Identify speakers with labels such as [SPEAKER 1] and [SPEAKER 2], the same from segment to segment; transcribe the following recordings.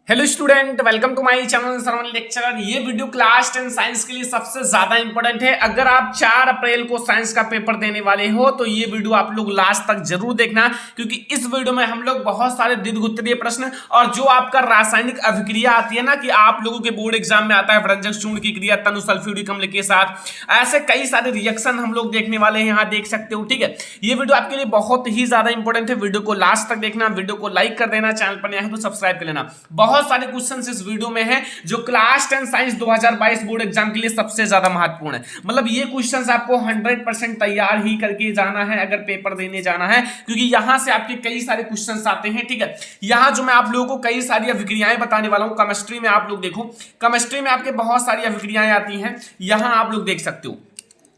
[SPEAKER 1] Hello student, welcome to my channel Sarwan lecturer. ये video class 10 science के लिए सबसे ज्यादा इंपॉर्टेंट है। अगर आप 4 अप्रैल को साइंस का पेपर देने वाले हो तो ये वीडियो आप लोग लास्ट तक जरूर देखना, क्योंकि इस वीडियो में हम लोग बहुत सारे दीर्घ-उत्तरीय प्रश्न और जो आपका रासायनिक अभिक्रिया आती है ना कि आप लोगों के बोर्ड एग्जाम में आता है व्रंजक चूर्ण की क्रिया तनु सल्फ्यूरिक अम्ल के साथ, ऐसे कई सारे रिएक्शन हम लोग देखने वाले हैं, यहाँ देख सकते हो। ठीक है, ये वीडियो आपके लिए बहुत ही ज्यादा इंपॉर्टेंट है। वीडियो को लास्ट तक देखना, वीडियो को लाइक कर देना, चैनल पर नया है तो सब्सक्राइब कर लेना। बहुत सारे क्वेश्चंस इस वीडियो में हैं जो क्लास 10 साइंस 2022 बोर्ड एग्जाम के लिए सबसे ज्यादा महत्वपूर्ण है। मतलब ये क्वेश्चंस आपको 100% तैयार ही करके जाना है अगर पेपर देने जाना है, क्योंकि यहां से आपके कई सारे क्वेश्चंस आते हैं। ठीक है, यहां जो मैं आप लोगों को कई सारी अभिक्रियाएं बताने वाला हूं। केमिस्ट्री में आप लोग देखो, केमिस्ट्री में आपके बहुत सारी अभिक्रियाएं आती हैं, यहां आप लोग देख सकते हो।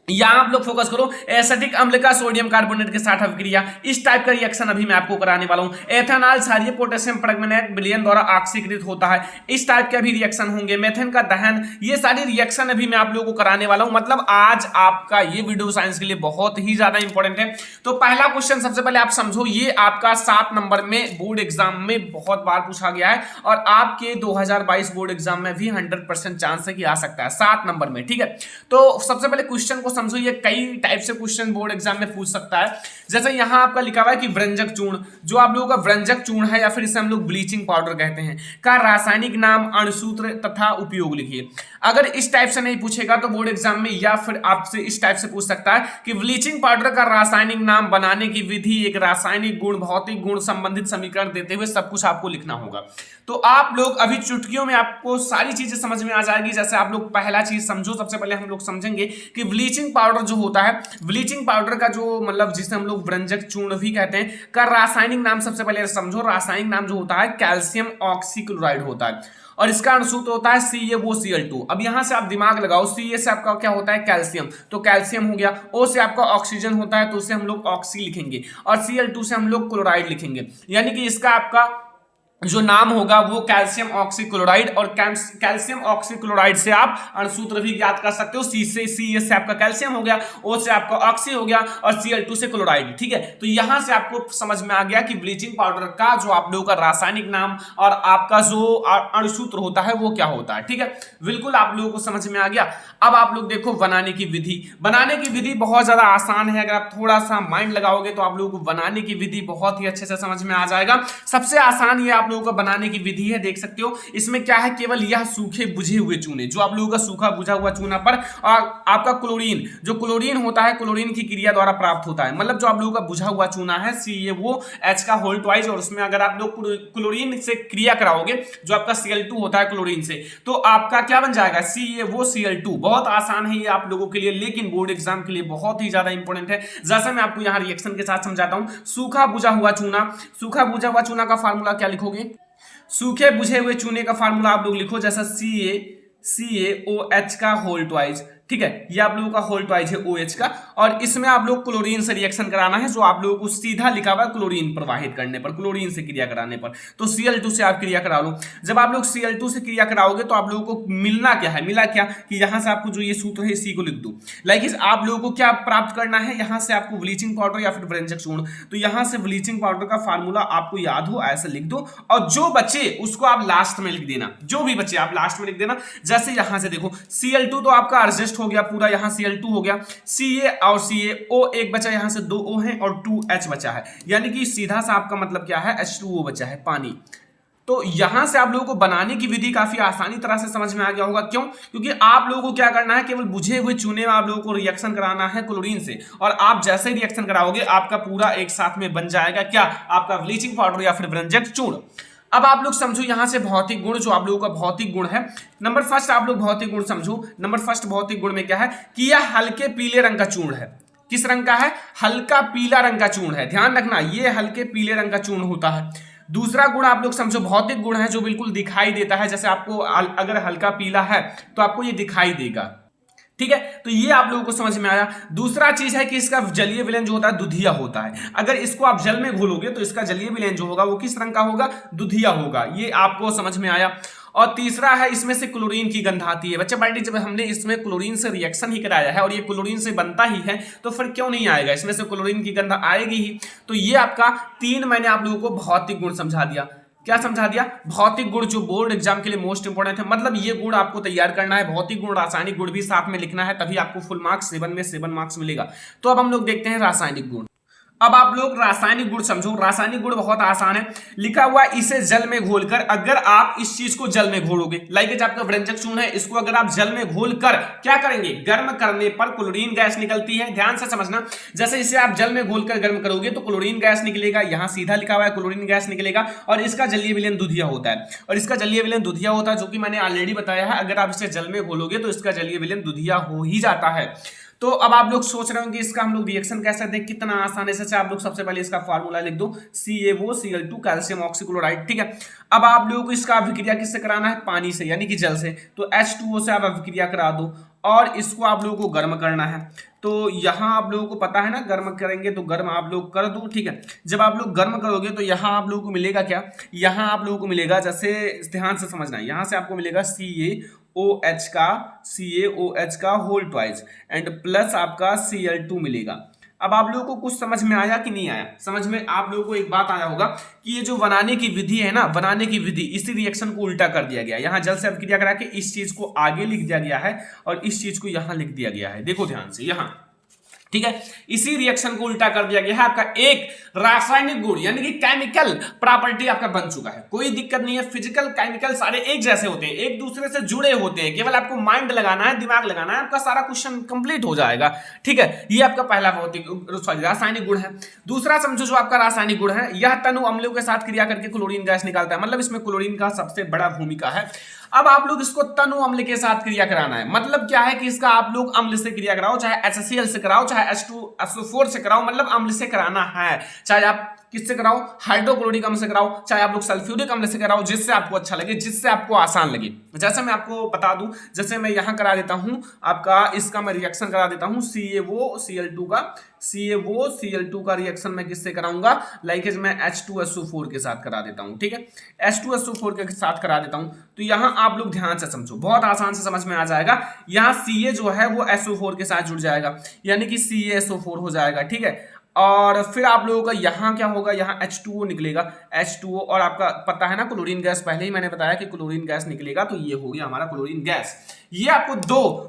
[SPEAKER 1] यहां आप लोग फोकस करो, एसिटिक अम्ल का सोडियम कार्बोनेट के साथ अभिक्रिया, इस टाइप का रिएक्शन अभी मैं आपको कराने वाला हूं। एथेनॉल क्षारीय पोटेशियम परमैंगनेट विलयन द्वारा ऑक्सीकृत होता है, इस टाइप के भी रिएक्शन होंगे। मेथेन का दहन, ये सारी रिएक्शन अभी मैं आप लोगों को कराने वाला हूं। मतलब आज आपका ये वीडियो साइंस के लिए बहुत ही ज्यादा इंपॉर्टेंट है। तो पहला क्वेश्चन सबसे पहले आप समझो, ये आपका 7 नंबर में बोर्ड एग्जाम में बहुत बार पूछा गया है और आपके 2022 बोर्ड एग्जाम में भी 100% चांस है कि आ सकता है 7 नंबर में। ठीक है, तो सबसे पहले क्वेश्चन को समझो, ये कई टाइप से क्वेश्चन बोर्ड एग्जाम में पूछ सकता है। जैसे यहां आपका लिखा हुआ है कि व्रंजक चूर्ण, जो आप लोगों का व्रंजक चूर्ण है या फिर इसे हम लोग ब्लीचिंग पाउडर कहते हैं, का रासायनिक नाम, अणुसूत्र तथा उपयोग लिखिए। अगर इस टाइप से नहीं पूछेगा तो बोर्ड एग्जाम में या फिर आपसे इस टाइप से पूछ सकता है कि ब्लीचिंग पाउडर का रासायनिक नाम, बनाने की विधि, एक रासायनिक गुण, भौतिक गुण संबंधित समीकरण देते हुए सब कुछ आपको लिखना होगा। तो आप लोग अभी चुटकियों में आपको सारी चीजें समझ में आ जाएगी। जैसे आप लोग पहला चीज समझो, सबसे पहले हम लोग समझेंगे कि ब्लीचिंग पाउडर जो होता है, ब्लीचिंग पाउडर का जो मतलब जिसे हम लोग व्रंजक चूर्ण भी कहते हैं, का रासायनिक नाम सबसे पहले समझो। रासायनिक नाम जो होता है कैल्शियम ऑक्सीक्लोराइड होता है और इसका अणुसूत्र होता है CaO-Cl2। अब यहां से आप दिमाग लगाओ, Ca से आपका क्या होता है कैल्शियम, तो कैल्शियम हो गया। O से आपका ऑक्सीजन होता है तो उसे हम लोग ऑक्सी लिखेंगे और Cl2 से हम लोग क्लोराइड लिखेंगे, यानी कि इसका आपका जो नाम होगा वो कैल्शियम ऑक्सीक्लोराइड। और कैल्शियम ऑक्सीक्लोराइड से आप अणुसूत्र भी याद कर सकते हो। Ca से आपका कैल्शियम हो गया, O से आपका ऑक्सी हो गया और Cl2 से क्लोराइड। ठीक है, तो यहां से आपको समझ में आ गया कि ब्लीचिंग पाउडर का जो आप लोगों का रासायनिक नाम और आपका जो अणुसूत्र होता है वो क्या होता है। ठीक है, बिल्कुल आप लोगों को समझ में आ गया। अब आप लोग देखो बनाने की विधि। बनाने की विधि बहुत ज्यादा आसान है, अगर आप थोड़ा सा माइंड लगाओगे तो आप लोगों को बनाने की विधि बहुत ही अच्छे से समझ में आ जाएगा। सबसे आसान ये आप लोगों को बनाने की विधि है, देख सकते हो। इसमें क्या है, केवल यह सूखे बुझे हुए चूने, जो आप लोगों का सूखा बुझा हुआ चूना पर और आपका क्लोरीन, जो क्लोरीन होता है क्लोरीन की क्रिया द्वारा प्राप्त होता है। मतलब जो आप लोगों का बुझा हुआ चूना है CaOH का होल ट्वाइस, और उसमें अगर आप लोग क्लोरीन से क्रिया कराओगे जो आपका Cl2 होता है क्लोरीन से, तो आपका क्या बन जाएगा CaOCl2। बहुत आसान है ये आप लोगों के लिए, लेकिन बोर्ड एग्जाम के लिए बहुत ही ज्यादा इंपॉर्टेंट है। जैसा मैं आपको यहाँ रिएक्शन के साथ समझाता हूँ। सूखा बुझा हुआ चूना, सूखा बुझा हुआ चूना का फार्मूला क्या लिखोगे, सूखे बुझे हुए चूने का फार्मूला आप लोग लिखो जैसा CaOH का होल ट्वाइस। ठीक है, ये आप लोगों का होल ट्वाइस है OH का, और इसमें आप लोग क्लोरीन से रिएक्शन कराना है, जो आप लोगों को सीधा लिखा हुआ है क्लोरीन प्रवाहित करने पर, क्लोरीन से क्रिया कराने पर। तो Cl2 से आप क्रिया करा लो। जब आप लोग Cl2 से क्रिया कराओगे तो आप लोगों को मिलना क्या है, मिला क्या कि यहां से आपको जो ये सूत्र है इसी को लिख दो। लाइक आप लोगों को क्या प्राप्त करना है, यहां से आपको ब्लीचिंग पाउडर या फिर व्रंजक चूर्ण, तो यहां से ब्लीचिंग पाउडर का फार्मूला आपको याद हो ऐसे लिख दो, और जो बचे उसको आप लास्ट में लिख देना। जो भी बचे आप लास्ट में लिख देना। जैसे यहां से देखो Cl2 तो आपका एडजस्ट हो गया पूरा, यहां Cl2 हो गया, Ca और CaO एक बचा, यहां से 2 O है और 2 H बचा है, यानी कि सीधा सा आपका मतलब क्या है H2O बचा है, पानी। तो यहां से आप लोगों को बनाने की विधि काफी आसानी तरह से समझ में आ गया होगा। क्यों? क्योंकि आप लोगों को क्या करना है, केवल बुझे हुए चूने में आप लोगों को रिएक्शन कराना है क्लोरीन से, और आप जैसे रिएक्शन कराओगे आपका पूरा एक साथ में बन जाएगा क्या, आपका ब्लीचिंग पाउडर या फिर व्रंजक चूर्ण। अब आप लोग समझो यहां से भौतिक गुण, जो आप लोगों का भौतिक गुण है, नंबर फर्स्ट आप लोग भौतिक गुण समझो। नंबर फर्स्ट भौतिक गुण में क्या है कि यह हल्के पीले रंग का चूर्ण है। किस रंग का है, हल्का पीला रंग का चूर्ण है, ध्यान रखना ये हल्के पीले रंग का चूर्ण होता है। दूसरा गुण आप लोग समझो भौतिक गुण है जो बिल्कुल दिखाई देता है, जैसे आपको अगर हल्का पीला है तो आपको ये दिखाई देगा। ठीक है, तो ये आप लोगों को समझ में आया। दूसरा चीज है कि इसका जलीय विलयन जो होता है दुधिया होता है। अगर इसको आप जल में घोलोगे तो इसका जलीय विलयन जो होगा वो किस रंग का होगा, दुधिया होगा। ये आपको समझ में आया। और तीसरा है इसमें से क्लोरीन की गंध आती है। बच्चे बाइटी जब हमने इसमें क्लोरीन से रिएक्शन ही कराया है और ये क्लोरीन से बनता ही है तो फिर क्यों नहीं आएगा, इसमें से क्लोरीन की गंध आएगी ही। तो ये आपका 3 मैंने आप लोगों को भौतिक गुण समझा दिया। क्या समझा दिया, भौतिक गुण जो बोर्ड एग्जाम के लिए मोस्ट इंपोर्टेंट है, मतलब ये गुण आपको तैयार करना है, भौतिक गुण रासायनिक गुण भी साथ में लिखना है, तभी आपको फुल मार्क्स 7 में 7 मार्क्स मिलेगा। तो अब हम लोग देखते हैं रासायनिक गुण। अब आप लोग रासायनिक गुण समझो। रासायनिक गुण बहुत आसान है, लिखा हुआ इसे जल में घोलकर, अगर आप इस चीज को जल में घोलोगे, लाइक आपका व्यंजक चूर्ण है, इसको अगर आप जल में घोलकर क्या करेंगे, गर्म करने पर क्लोरीन गैस निकलती है। ध्यान से समझना, जैसे इसे आप जल में घोलकर गर्म करोगे तो क्लोरीन गैस निकलेगा, यहां सीधा लिखा हुआ है क्लोरीन गैस निकलेगा, और इसका जलीय विलयन दुधिया होता है, और इसका जलीय विलयन दुधिया होता है, जो कि मैंने ऑलरेडी बताया है। अगर आप इसे जल में घोलोगे तो इसका जलीय विलयन दुधिया हो ही जाता है। तो अब आप लोग सोच रहे होंगे इसका हम लोग रिएक्शन कैसे दें, कितना आसान है। जैसे आप लोग सबसे पहले इसका फार्मूला लिख दो, CaO Cl2 कैल्शियम ऑक्सीक्लोराइड, ठीक है। अब आप लोगों को इसका अभिक्रिया किससे कराना है, पानी से, यानी कि जल से, तो H2O से आप अभिक्रिया करा दो, और इसको आप लोगों को गर्म करना है। तो यहां आप लोगों को पता है ना, गर्म करेंगे तो गर्म आप लोग कर दो, ठीक है। जब आप लोग गर्म करोगे तो यहां आप लोगों को मिलेगा क्या, यहां आप लोगों को मिलेगा, जैसे ध्यान से समझना है, यहां से आपको मिलेगा CaOH का होल ट्वाइस एंड प्लस आपका Cl2 मिलेगा। अब आप लोगों को कुछ समझ में आया कि नहीं आया, समझ में आप लोगों को एक बात आया होगा कि ये जो बनाने की विधि है ना, बनाने की विधि, इसी रिएक्शन को उल्टा कर दिया गया। यहाँ जल से अभिक्रिया करा के इस चीज को आगे लिख दिया गया है और इस चीज को यहाँ लिख दिया गया है, देखो ध्यान से यहाँ, ठीक है। इसी रिएक्शन को उल्टा कर दिया गया है। आपका एक रासायनिक गुण यानी कि केमिकल प्रॉपर्टी आपका बन चुका है, कोई दिक्कत नहीं है। फिजिकल केमिकल सारे एक जैसे होते हैं, एक दूसरे से जुड़े होते हैं, केवल आपको माइंड लगाना है, दिमाग लगाना है, आपका सारा क्वेश्चन कंप्लीट हो जाएगा, ठीक है। ये आपका पहला रासायनिक गुण है। दूसरा समझो जो आपका रासायनिक गुण है, यह तनु अम्लों के साथ क्रिया करके क्लोरीन गैस निकालता है, मतलब इसमें क्लोरीन का सबसे बड़ा भूमिका है। अब आप लोग इसको तनु अम्ल के साथ क्रिया कराना है, मतलब क्या है कि इसका आप लोग अम्ल से क्रिया कराओ, चाहे HCl से कराओ, चाहे H2SO4 से कराओ, मतलब अम्ल से कराना है। चाहे आप किससे कराओ, हाइड्रोक्लोरिक अम्ल से कराओ, चाहे आप लोग सल्फ्यूरिक अम्ल से कराओ, जिससे आपको अच्छा लगे, जिससे आपको आसान लगे। जैसे मैं आपको बता दूं, जैसे मैं यहां करा देता हूं आपका, इसका मैं रिएक्शन करा देता हूं CaO का रिएक्शन मैं किससे कराऊंगा, लाइक मैं H2SO4 के साथ करा देता हूं, ठीक है। H2SO4 के साथ करा देता हूं, तो यहां आप लोग ध्यान से समझो, बहुत आसान से समझ में आ जाएगा। यहां Ca जो है वो SO4 के साथ जुड़ जाएगा, यानी कि CaSO4 हो जाएगा, ठीक है। और फिर आप लोगों का यहाँ क्या होगा, यहाँ H2O निकलेगा, H2O, और आपका पता है ना क्लोरीन गैस, पहले ही मैंने बताया कि क्लोरीन गैस निकलेगा, तो ये हो गया हमारा क्लोरीन गैस। ये आपको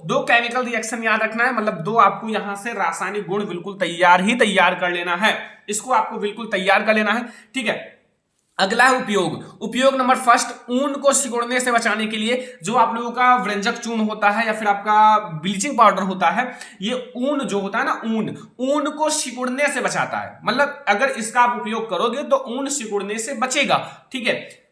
[SPEAKER 1] दो केमिकल रिएक्शन याद रखना है, मतलब दो आपको यहाँ से रासायनिक गुण बिल्कुल तैयार कर लेना है, इसको आपको बिल्कुल तैयार कर लेना है, ठीक है। अगला है उपयोग नंबर फर्स्ट, ऊन को सिकुड़ने से बचाने के लिए जो आप लोगों का व्यंजक चूर्ण होता है या फिर आपका ब्लीचिंग पाउडर होता है, ये ऊन जो होता है ना, ऊन को सिकुड़ने से बचाता है, मतलब अगर इसका आप उपयोग करोगे तो ऊन सिकुड़ने से बचेगा, ठीक है।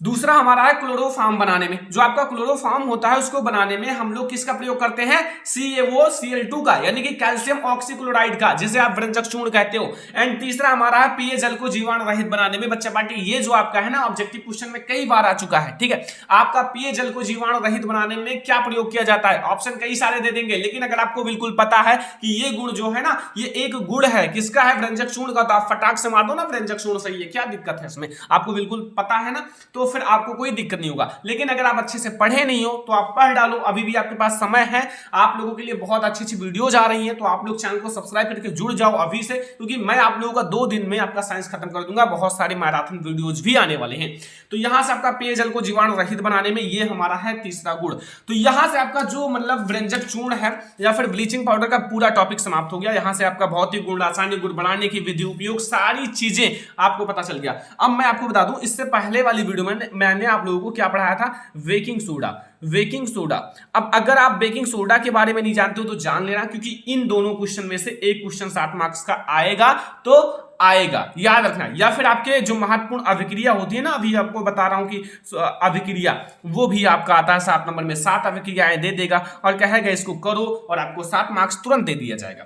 [SPEAKER 1] दूसरा हमारा है क्लोरोफॉर्म बनाने में, जो आपका क्लोरोफॉर्म होता है उसको बनाने में हम लोग किसका प्रयोग करते हैं, CaOCl2 का, यानी कि कैल्शियम ऑक्सीक्लोराइड का, जिसे आप व्यंजक चूर्ण कहते हो। एंड तीसरा हमारा है पेय जल को जीवाणु रहित बनाने में। बच्चा पार्टी, ये जो आपका है ना ऑब्जेक्टिव क्वेश्चन में कई बार आ चुका है, ठीक है। आपका पेय जल को जीवाणु रहित बनाने में क्या प्रयोग किया जाता है, ऑप्शन कई सारे दे देंगे, लेकिन अगर आपको बिल्कुल पता है कि ये गुण जो है ना, ये एक गुण है किसका है, व्यंजक चूर्ण का, तो आप फटाक से मार दो ना व्यंजक चूर्ण सही है, क्या दिक्कत है इसमें, आपको बिल्कुल पता है ना, तो फिर आपको कोई दिक्कत नहीं होगा। लेकिन अगर आप अच्छे से पढ़े नहीं हो तो आप पढ़ डालो, अभी भी आपके पास समय है, आप लोगों के लिए बहुत अच्छी वीडियोज आ रही हैं, तो आप लोग चैनल को सब्सक्राइब करके जुड़ जाओ अभी से, क्योंकि मैं आप लोगों का 2 दिन में आपका साइंस खत्म कर दूंगा, बहुत सारे मैराथन वीडियोज भी आने वाले हैं। तो यहां से आपका पेयजल को जीवाणु रहित बनाने में ये हमारा है तीसरा गुण। तो यहां से आपका जो मतलब व्यंजक चूर्ण है या फिर ब्लीचिंग पाउडर का पूरा टॉपिक समाप्त हो गया। यहां से आपका भौतिक गुण, रासायनिक गुण, बनाने की विधि, उपयोग, सारी चीजें आपको पता चल गया। अब मैं आपको बता दूं, इससे पहले वाली वीडियो में मैंने आप लोगों को क्या पढ़ाया था, बेकिंग सोडा। अब अगर आप बेकिंग सोडा के बारे में नहीं जानते हो तो जान लेना, क्योंकि इन दोनों क्वेश्चन में से एक क्वेश्चन 7 मार्क्स का आएगा, तो आएगा, याद रखना। या फिर आपके जो महत्वपूर्ण अभिक्रिया होती है ना, अभी आपको बता रहा हूं कि अभिक्रिया, वो भी आपका आता है 7 नंबर में, 7 अभिक्रियाएं दे देगा और कहेगा इसको करो, और आपको 7 मार्क्स तुरंत दे दिया जाएगा,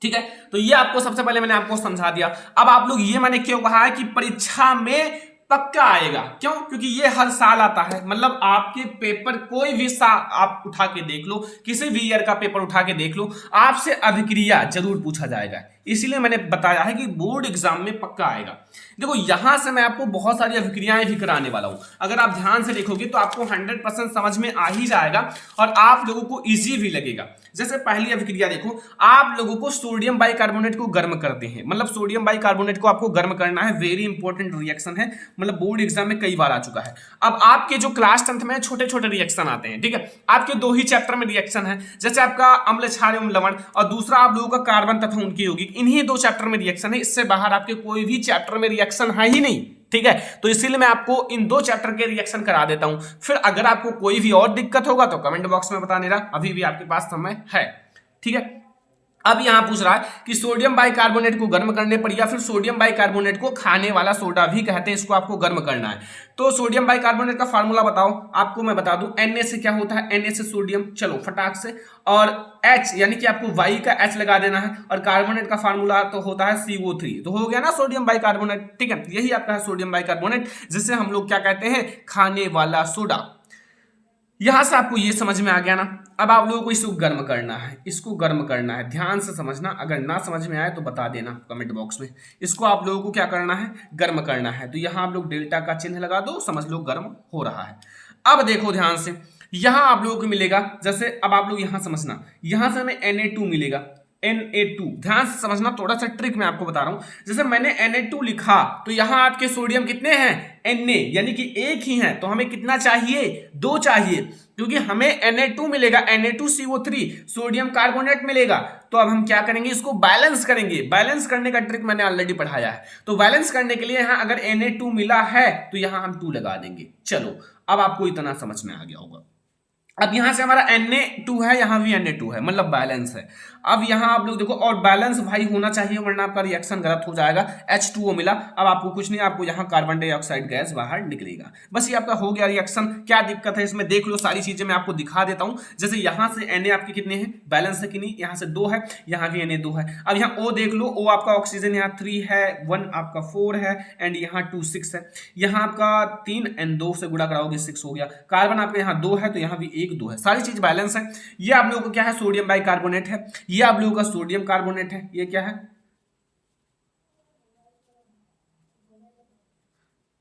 [SPEAKER 1] ठीक है। तो ये आपको सबसे पहले मैंने आपको समझा दिया। अब आप लोग, ये मैंने क्यों कहा है कि परीक्षा में पक्का आएगा, क्यों, क्योंकि ये हर साल आता है, मतलब आपके पेपर कोई भी आप उठा के देख लो, किसी भी ईयर का पेपर उठा के देख लो, आपसे अभिक्रिया जरूर पूछा जाएगा, इसीलिए मैंने बताया है कि बोर्ड एग्जाम में पक्का आएगा। देखो यहां से मैं आपको बहुत सारी अभिक्रियाएं भी कराने वाला हूं, अगर आप ध्यान से देखोगे तो आपको 100% समझ में आ ही जाएगा और आप लोगों को इजी भी लगेगा। जैसे पहली अभिक्रिया देखो, आप लोगों को सोडियम बाइकार्बोनेट को गर्म करते हैं, मतलब सोडियम बाइकार्बोनेट को आपको गर्म करना है, वेरी इंपॉर्टेंट रिएक्शन है, मतलब बोर्ड एग्जाम में कई बार आ चुका है। अब आपके जो क्लास 10th में छोटे छोटे रिएक्शन आते हैं, ठीक है, आपके 2 ही चैप्टर में रिएक्शन है, जैसे आपका अम्ल क्षार एवं लवण और दूसरा आप लोगों का कार्बन तथा उनकी यौगिक, इन्हीं 2 चैप्टर में रिएक्शन है, इससे बाहर आपके कोई भी चैप्टर में रिएक्शन है ही नहीं, ठीक है। तो इसीलिए मैं आपको इन 2 चैप्टर के रिएक्शन करा देता हूं। फिर अगर आपको कोई भी और दिक्कत होगा तो कमेंट बॉक्स में बता देना, अभी भी आपके पास समय है, ठीक है। अब यहां पूछ रहा है कि सोडियम बाइकार्बोनेट को गर्म करने पर, या फिर सोडियम बाइकार्बोनेट को खाने वाला सोडा भी कहते हैं, इसको आपको गर्म करना है। तो सोडियम बाइकार्बोनेट का फार्मूला बताओ, आपको मैं बता दूं, Na से क्या होता है, Na से सोडियम, चलो फटाक से, और H यानी कि आपको Y का H लगा देना है, और कार्बोनेट का फार्मूला तो होता है CO3, तो हो गया ना सोडियम बाइकार्बोनेट, ठीक है। यही आपका है सोडियम बाइकार्बोनेट, जिसे हम लोग क्या कहते हैं, खाने वाला सोडा। यहां से आपको ये समझ में आ गया ना। अब आप लोगों को इसको गर्म करना है, इसको गर्म करना है, ध्यान से समझना, अगर ना समझ में आए तो बता देना कमेंट बॉक्स में। इसको आप लोगों को क्या करना है, गर्म करना है। तो यहां आप लोग डेल्टा का चिन्ह लगा दो, समझ लो गर्म हो रहा है। अब देखो ध्यान से, यहां आप लोगों को मिलेगा, जैसे अब आप लोग यहां समझना, यहां से हमें Na2 मिलेगा, Na2, ध्यान से समझना, थोड़ा सा ट्रिक मैं आपको बता रहा हूं। जैसे मैंने Na2 लिखा तो यहां आपके सोडियम कितने हैं, Na, यानी कि एक ही है, तो हमें कितना चाहिए, 2 चाहिए, क्योंकि हमें Na2 मिलेगा, Na2CO3 सोडियम कार्बोनेट मिलेगा। तो अब हम क्या करेंगे, इसको बैलेंस करेंगे। बैलेंस करने का ट्रिक मैंने ऑलरेडी पढ़ाया है। तो बैलेंस करने के लिए यहां अगर Na2 मिला है तो यहां हम 2 लगा देंगे। चलो अब आपको इतना समझ में आ गया होगा। अब यहां से हमारा Na2 है, यहां भी Na2 है, मतलब बैलेंस है। अब यहां आप लोग देखो, और बैलेंस भाई होना चाहिए, वरना आपका रिएक्शन गलत हो जाएगा। H2O मिला, अब आपको कुछ नहीं, आपको यहां कार्बन डाइऑक्साइड गैस बाहर निकलेगा। बस ये आपका हो गया रिएक्शन। क्या दिक्कत है इसमें, देख लो, सारी चीजें मैं आपको दिखा देता हूं। जैसे यहां से Na आपके कितने हैं, बैलेंस है कि नहीं, यहां से 2 है, यहां भी Na2 है। अब यहां O देख लो, O आपका ऑक्सीजन यहां 3 है, 1 आपका 4 है, एंड यहां 2 6 है। यहां आपका 3 एंड 2 से गुणा कराओगे 6 हो गया। कार्बन आपका यहां 2 है, तो यहां भी 1 2 है, सारी चीज बैलेंस है। ये आप लोगों को क्या है, सोडियम बाइकार्बोनेट है, ये आप लोगों का सोडियम कार्बोनेट है, ये क्या है,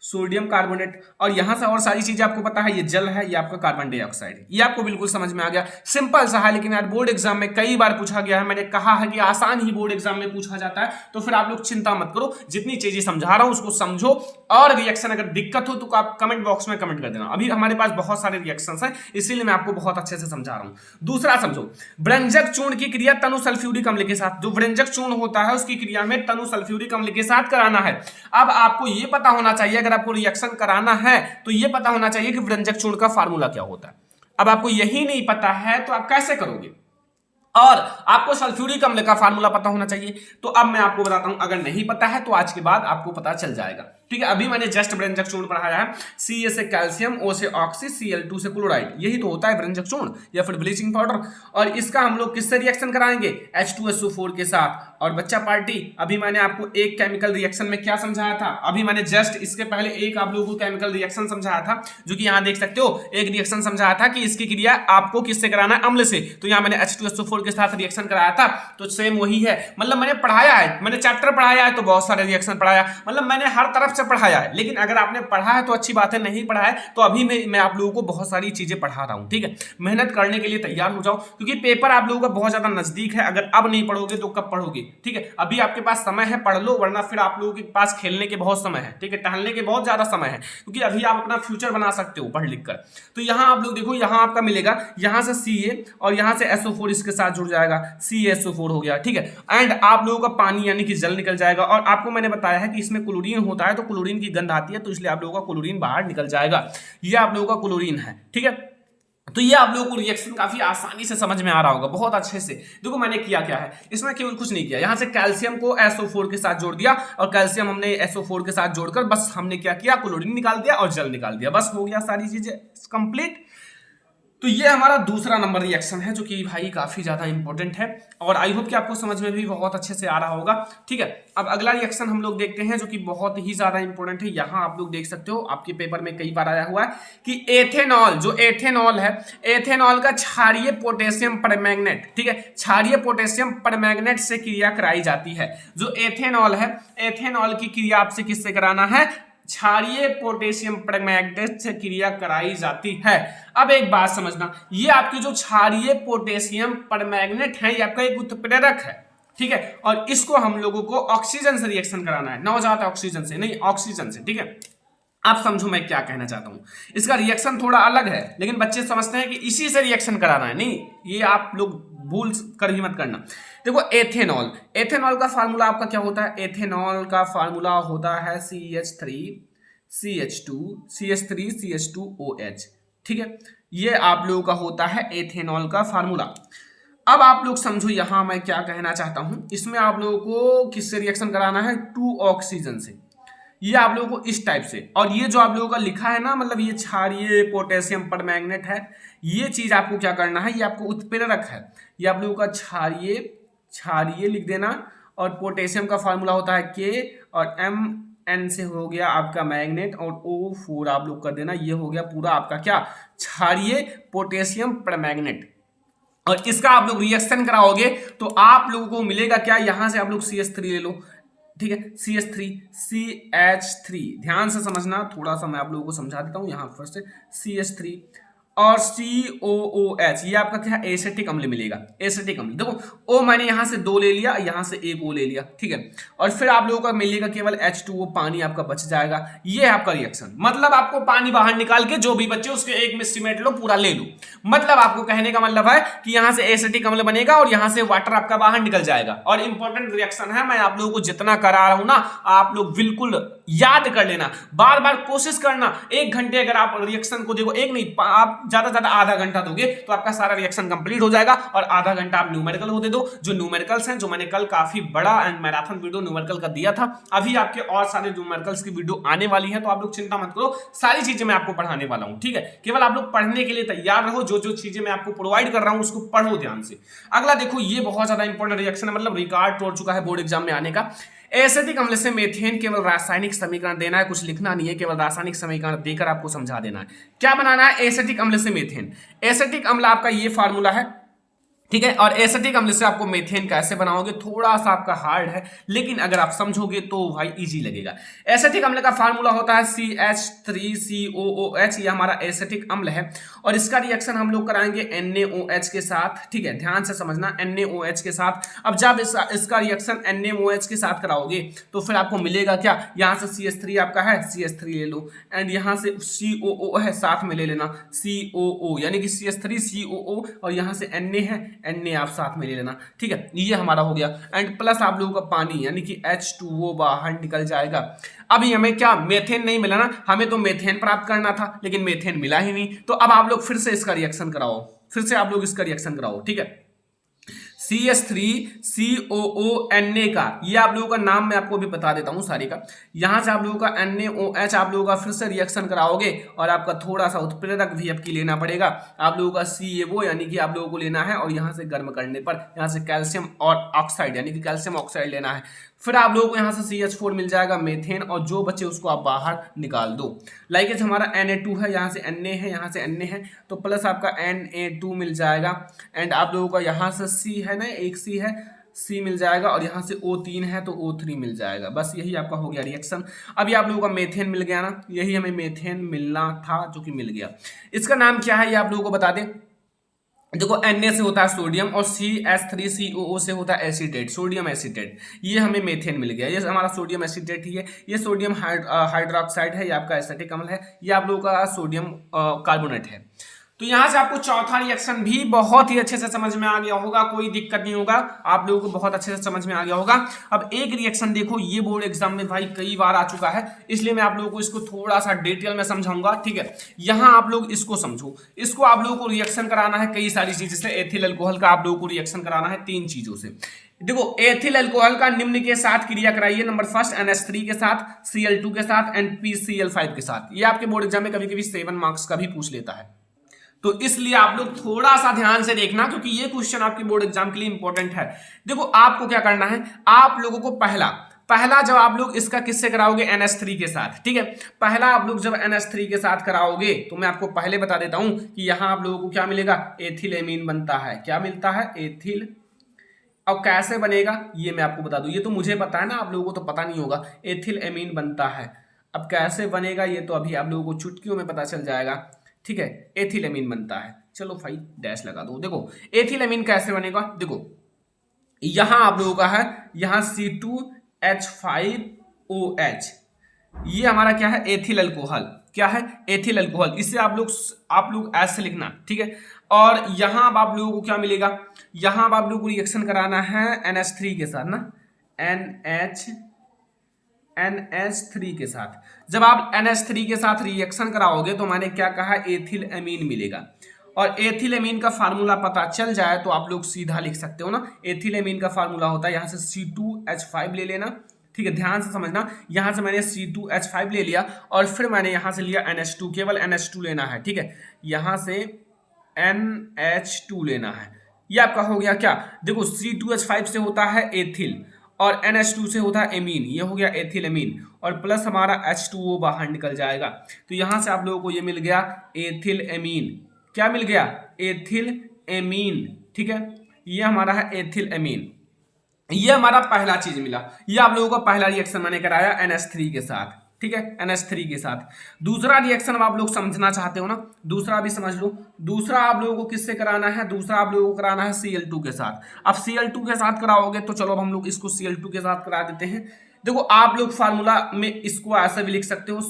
[SPEAKER 1] सोडियम कार्बोनेट। और यहां से और सारी चीजें आपको पता है, ये जल है, ये आपका कार्बन डाइऑक्साइड है। ये आपको बिल्कुल समझ में आ गया, सिंपल सा है, लेकिन यार बोर्ड एग्जाम में कई बार पूछा गया है। मैंने कहा है कि आसान ही बोर्ड एग्जाम में पूछा जाता है, तो फिर आप लोग चिंता मत करो, जितनी चीजें समझा रहा हूं उसको समझो। और रिएक्शन अगर दिक्कत हो तो आप कमेंट बॉक्स में कमेंट कर देना। अभी हमारे पास बहुत सारे रिएक्शंस हैं, इसीलिए मैं आपको बहुत अच्छे से समझा रहा हूं। दूसरा समझो, व्यंजक चूर्ण की क्रिया तनु सल्फ्यूरिक अम्ल के साथ, जो व्यंजक चूर्ण होता है उसकी क्रिया में तनु सल्फ्यूरिक अम्ल के साथ कराना है। अब आपको यह पता होना चाहिए, अगर आपको रिएक्शन कराना है तो यह पता होना चाहिए कि व्यंजक चूर्ण का फार्मूला क्या होता है। अब आपको यही नहीं पता है तो आप कैसे करोगे, और आपको सल्फ्यूरिक अम्ल का फार्मूला पता होना चाहिए। तो अब मैं आपको बताता हूं, अगर नहीं पता है तो आज के बाद आपको पता चल जाएगा, ठीक है। अभी मैंने जस्ट व्यंजक चूर्ण पढ़ाया है, Ca से कैल्शियम, O से ऑक्सी, Cl2 से क्लोराइड, यही तो होता है व्यंजक चूर्ण या फिर ब्लीचिंग पाउडर। और इसका हम लोग किससे रिएक्शन कराएंगे, H2SO4 के साथ। और बच्चा पार्टी, अभी मैंने आपको एक केमिकल रिएक्शन में क्या समझाया था, अभी मैंने जस्ट इसके पहले एक आप लोगों को केमिकल रिएक्शन समझाया था, जो कि यहां देख सकते हो, एक रिएक्शन समझाया था कि इसकी क्रिया आपको किससे कराना है, अम्ल से। तो यहां मैंने H2SO4 के साथ रिएक्शन कराया था, तो सेम वही है। मतलब मैंने पढ़ाया है, मैंने चैप्टर पढ़ाया है तो बहुत सारे रिएक्शन पढ़ाया, मतलब मैंने हर तरफ से पढ़ाया है। लेकिन अगर आपने पढ़ा है तो अच्छी बात है, नहीं पढ़ा है तो अभी मैं आप लोगों को बहुत सारी चीजें पढ़ा रहा हूं, ठीक है। मेहनत करने के लिए तैयार हो जाओ, क्योंकि पेपर आप लोगों का बहुत ज्यादा नजदीक है। अगर अब नहीं पढ़ोगे तो कब पढ़ोगे, ठीक है। अभी आपके पास समय है, पढ़ लो, वरना फिर आप लोगों के पास खेलने के बहुत समय है, ठीक है, टहलने के बहुत ज्यादा समय है, क्योंकि अभी आप अपना फ्यूचर बना सकते हो पढ़ लिख कर। तो यहां आप लोग देखो, यहां आपका मिलेगा, यहां से Ca और यहां से SO4 इसके साथ जुड़ जाएगा, CaSO4 हो गया, ठीक है। एंड आप लोगों का पानी यानी कि जल निकल जाएगा। और आपको मैंने बताया है कि इसमें क्लोरीन होता है, तो क्लोरीन की गंध आती है, तो इसलिए आप लोगों का क्लोरीन बाहर निकल जाएगा। ये आप लोगों का क्लोरीन है, ठीक है। तो ये आप लोगों को रिएक्शन काफी आसानी से समझ में आ रहा होगा, बहुत अच्छे से। देखो मैंने किया क्या है, इसमें केवल कुछ नहीं किया, यहां से कैल्शियम को SO4 के साथ जोड़ दिया, और कैल्शियम हमने SO4 के साथ जोड़कर बस हमने क्या किया, क्लोरीन निकाल दिया और जल निकाल दिया, बस हो गया, सारी चीजें कंप्लीट। तो ये हमारा दूसरा नंबर रिएक्शन है जो कि भाई काफी ज्यादा इंपॉर्टेंट है और आई होप कि आपको समझ में भी बहुत अच्छे से आ रहा होगा। ठीक है, अब अगला रिएक्शन हम लोग देखते हैं जो कि बहुत ही ज्यादा इंपॉर्टेंट है। यहाँ आप लोग देख सकते हो, आपके पेपर में कई बार आया हुआ है कि एथेनॉल, जो एथेनॉल है, एथेनॉल का क्षारीय पोटेशियम परमैंगनेट, ठीक है, क्षारीय पोटेशियम परमैंगनेट से क्रिया कराई जाती है। जो एथेनॉल है, एथेनॉल की क्रिया आपसे किससे कराना है? क्षारीय पोटेशियम परमैंगनेट से क्रिया कराई जाती है। अब एक बात समझना, ये आपकी जो क्षारीय पोटेशियम परमैंगनेट है ये आपका एक उत्प्रेरक है, ठीक है, और इसको हम लोगों को ऑक्सीजन से रिएक्शन कराना है, ना जाता ऑक्सीजन से नहीं, ऑक्सीजन से। ठीक है, आप समझो मैं क्या कहना चाहता हूं। इसका रिएक्शन थोड़ा अलग है, लेकिन बच्चे समझते हैं कि इसी से रिएक्शन कराना है। नहीं, ये आप लोग भूल कर ही मत करना। देखो एथेनॉल, एथेनॉल का फार्मूला आपका क्या होता है? एथेनॉल का फार्मूला होता है CH3CH2CH3CH2OH। ठीक है, ये आप लोगों का होता है एथेनॉल का फार्मूला। अब आप लोग समझो यहां मैं क्या कहना चाहता हूं। इसमें आप लोगों को किससे रिएक्शन कराना है? 2 ऑक्सीजन से। ये आप लोगों को इस टाइप से, और ये जो आप लोगों का लिखा है ना, मतलब ये क्षारीय पोटेशियम परमैंगनेट है, ये चीज आपको क्या करना है? ये आपको उत्प्रेरक है, ये आप लोगों का क्षारीय लिख देना, और पोटेशियम का फार्मूला होता है K, और Mn से हो गया आपका मैग्नेट, और O4 आप लोग कर देना। ये हो गया पूरा आपका क्या? क्षारीय पोटेशियम परमैंगनेट। और इसका आप लोग रिएक्शन कराओगे तो आप लोगों को मिलेगा क्या? यहां से आप लोग CH3 ले लो, ठीक है, CH3 ध्यान से समझना, थोड़ा सा मैं आप लोगों को समझा देता हूं। यहां पर से CH3 और COOH, ये आपका क्या? एसिटिक अम्ल मिलेगा, एसिटिक अम्ल। देखो O मैंने यहां से 2 ले लिया, यहां से 1 O ले लिया, ठीक है, और फिर आप लोगों का मिलेगा केवल H2O, पानी आपका बच जाएगा। ये है आपका रिएक्शन। मतलब आपको पानी बाहर निकाल के जो भी बचे उसके एक में सीमेंट लो, पूरा ले लो। मतलब आपको कहने का मतलब है कि यहां से एसिटिक अम्ल बनेगा और यहां से वाटर आपका बाहर निकल जाएगा। और इंपॉर्टेंट रिएक्शन है, मैं आप लोगों को जितना करा रहा हूं ना, आप लोग बिल्कुल याद कर लेना, बार बार कोशिश करना। 1 घंटे अगर आप रिएक्शन को देखो, एक नहीं, आप ज्यादा से ज्यादा आधा घंटा दोगे तो आपका सारा रिएक्शन कंप्लीट हो जाएगा, और आधा घंटा आप न्यूमेरिकल को दे दो। जो न्यूमेरिकल्स हैं, जो मैंने कल काफी बड़ा एंड मैराथन वीडियो न्यूमेरिकल का दिया था, अभी आपके और सारे न्यूमेरिकल्स की वीडियो आने वाली है, तो आप लोग चिंता मत करो, सारी चीजें मैं आपको पढ़ाने वाला हूं। ठीक है, केवल आप लोग पढ़ने के लिए तैयार रहो, जो जो चीजें मैं आपको प्रोवाइड कर रहा हूं उसको पढ़ो ध्यान से। अगला देखो, ये बहुत ज्यादा इंपॉर्टेंट रिएक्शन है, मतलब रिकॉर्ड तोड़ चुका है बोर्ड एग्जाम में आने का। एसिटिक अम्ल से मेथेन, केवल रासायनिक समीकरण देना है, कुछ लिखना नहीं है, केवल रासायनिक समीकरण देकर आपको समझा देना है। क्या बनाना है? एसिटिक अम्ल से मेथेन। एसिटिक अम्ल आपका ये फार्मूला है, ठीक है, और एसिटिक अम्ल से आपको मेथेन कैसे बनाओगे, थोड़ा सा आपका हार्ड है, लेकिन अगर आप समझोगे तो भाई इजी लगेगा। एसिटिक अम्ल का फार्मूला होता है CH3COOH, ये हमारा एसिटिक अम्ल है, और इसका रिएक्शन हम लोग कराएंगे NaOH के साथ। ठीक है, ध्यान से समझना, NaOH के साथ। अब जब इसका रिएक्शन NaOH के साथ कराओगे तो फिर आपको मिलेगा क्या? यहां से CH3 आपका है, CH3 ले लो, एंड यहां से COO है, साथ में ले लेना, COO, यानी कि CH3COO, और यहां से Na है, Na आप साथ में ले लेना। ठीक है, ये हमारा हो गया, एंड प्लस आप लोगों का पानी, यानी कि H2O बाहर निकल जाएगा। अभी हमें क्या? मेथेन नहीं मिला ना, हमें तो मेथेन प्राप्त करना था, लेकिन मेथेन मिला ही नहीं। तो अब आप लोग फिर से इसका रिएक्शन कराओ, फिर से आप लोग इसका रिएक्शन कराओ। ठीक है, CH3COO Na का, ये आप लोगों का नाम मैं आपको भी बता देता हूं सारे का। यहां से आप लोगों का NaOH आप लोगों का फिर से रिएक्शन कराओगे, और आपका थोड़ा सा उत्प्रेरक भी आपकी लेना पड़ेगा। आप लोगों का CaO, यानी कि आप लोगों को लेना है, और यहां से गर्म करने पर यहां से कैल्शियम और ऑक्साइड, यानी कि कैल्शियम ऑक्साइड लेना है। फिर आप लोगों को यहां से CH4 मिल जाएगा, मेथेन, और जो बचे उसको आप बाहर निकाल दो। लाइक हमारा Na2 है, यहाँ से Na है, यहाँ से Na है, तो प्लस आपका Na2 मिल जाएगा, एंड आप लोगों का यहाँ से C है ना, एक C है, C मिल जाएगा, और यहाँ से O3 है तो O3 मिल जाएगा। बस यही आपका हो गया रिएक्शन। अभी आप लोगों का मेथेन मिल गया ना, यही हमें मेथेन मिलना था, जो कि मिल गया। इसका नाम क्या है ये आप लोगों को बता दें। देखो Na से होता है सोडियम, और CH3COO से होता है एसीटेट, सोडियम एसीटेट। ये हमें मेथेन मिल गया, ये हमारा सोडियम एसीटेट ही है। ये सोडियम हाइड्रोक्साइड है, ये आपका एसिटिक अम्ल है, ये आप लोगों का सोडियम कार्बोनेट है। तो यहां से आपको चौथा रिएक्शन भी बहुत ही अच्छे से समझ में आ गया होगा, कोई दिक्कत नहीं होगा, आप लोगों को बहुत अच्छे से समझ में आ गया होगा। अब एक रिएक्शन देखो, ये बोर्ड एग्जाम में भाई कई बार आ चुका है, इसलिए मैं आप लोगों को इसको थोड़ा सा डिटेल में समझाऊंगा। ठीक है, यहां आप लोग इसको समझो, इसको आप लोगों को रिएक्शन कराना है कई सारी चीजों से। एथिल अल्कोहल का आप लोगों को रिएक्शन कराना है 3 चीजों से। देखो, एथिल अल्कोहल का निम्न के साथ क्रिया कराइए। नंबर फर्स्ट, NH3 के साथ, Cl2 के साथ, एंड PCl5 के साथ। ये आपके बोर्ड एग्जाम में कभी कभी 7 मार्क्स का भी पूछ लेता है। तो इसलिए आप लोग थोड़ा सा ध्यान से देखना, क्योंकि ये क्वेश्चन आपकी बोर्ड एग्जाम के लिए इंपॉर्टेंट है। देखो आपको क्या करना है, आप लोगों को पहला जब आप लोग इसका किससे कराओगे, NH3 के साथ, ठीक है। पहला आप लोग जब NH3 के साथ कराओगे तो मैं आपको पहले बता देता हूं कि यहां आप लोगों को क्या मिलेगा, एथिल एमीन बनता है। क्या मिलता है, एथिल। अब कैसे बनेगा ये मैं आपको बता दूं, ये तो मुझे पता है ना, आप लोगों को तो पता नहीं होगा। एथिल एमीन बनता है। अब कैसे बनेगा ये तो अभी आप लोगों को चुटकियों में पता चल जाएगा, ठीक है। एथिल एमीन बनता है, चलो भाई डैश लगा दो। देखो एथिल एमीन कैसे बनेगा, देखो यहां आप लोगों का है, यहां C2H5OH, ये हमारा क्या है, एथिल अल्कोहल। क्या है, एथिल अल्कोहल। इसे आप लोग ऐसे लिखना, ठीक है। और यहां अब आप लोगों को क्या मिलेगा, यहां अब आप लोगों को रिएक्शन कराना है NH3 के साथ ना, NH3 के साथ। जब आप NH3 के साथ रिएक्शन कराओगे तो मैंने क्या कहा, एथिल एमीन मिलेगा। और एथिल एमीन का फार्मूला पता चल जाए तो आप लोग सीधा लिख सकते हो ना। एथिल एमीन का फार्मूला होता है, यहां से C2H5 ले लेना, ठीक है। ध्यान से समझना, यहां से मैंने C2H5 ले लिया और फिर मैंने यहां से लिया NH2, केवल NH2 लेना है, ठीक है। यहां से NH2 लेना है, ये आपका हो गया क्या, देखो C2H5 से होता है एथिल और NH2 से होता है एमीन, ये हो गया एथिल एमीन, और प्लस हमारा H2O बाहर निकल जाएगा। तो यहां से आप लोगों को ये मिल गया एथिल एमीन। क्या मिल गया, एथिल एमीन, ठीक है। ये हमारा है एथिल एमीन। ये हमारा पहला चीज मिला, ये आप लोगों का पहला रिएक्शन मैंने कराया NH3 के साथ, ठीक है, NH3 के साथ। दूसरा रिएक्शन अब आप लोग समझना चाहते हो ना, दूसरा भी समझ लो। दूसरा आप लोगों को किससे कराना है, दूसरा आप लोगों को कराना है Cl2 के साथ। अब Cl2 के साथ कराओगे तो चलो अब हम लोग इसको Cl2 के साथ करा देते हैं। देखो आप लोग फार्मूला में इसको ऐसे भी लिख सकते हो,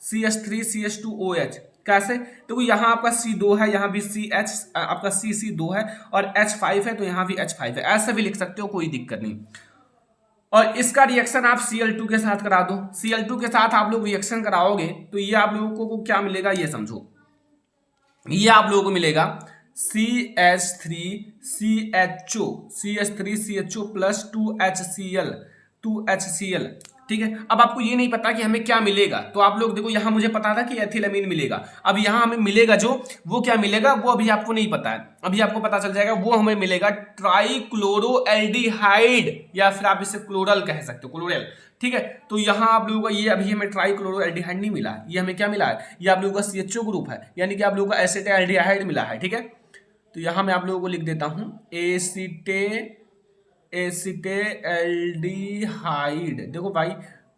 [SPEAKER 1] CH3CH2OH। कैसे, देखो यहाँ आपका C2 है, यहाँ भी CH आपका C2 है और H5 है, तो यहाँ भी H5 है, ऐसे भी लिख सकते हो, कोई दिक्कत नहीं। और इसका रिएक्शन आप Cl2 के साथ करा दो। Cl2 के साथ आप लोग रिएक्शन कराओगे तो ये आप लोगों को क्या मिलेगा, ये समझो। ये आप लोगों को मिलेगा CH3CHO प्लस 2HCl, ठीक है। अब आपको ये नहीं पता कि हमें क्या मिलेगा, तो आप लोग देखो यहां मुझे पता था कि एथिलअमीन मिलेगा। अब यहां हमें मिलेगा जो, वो क्या मिलेगा वो अभी आपको नहीं पता है, अभी आपको पता चल जाएगा। वो हमें मिलेगा ट्राइक्लोरोएल्डिहाइड, या फिर आप इसे क्लोरल कह सकते हो, क्लोरल, ठीक है। तो यहां आप लोगों का ये अभी हमें ट्राइक्लोरोएल्डिहाइड नहीं मिला, ये हमें क्या मिला है, ये आप लोगों का CHO ग्रुप है, यानी कि आप लोगों का एसिटाल्डिहाइड मिला है, ठीक है। तो यहां मैं आप लोगों को लिख देता हूं एसिटाल्डिहाइड। देखो भाई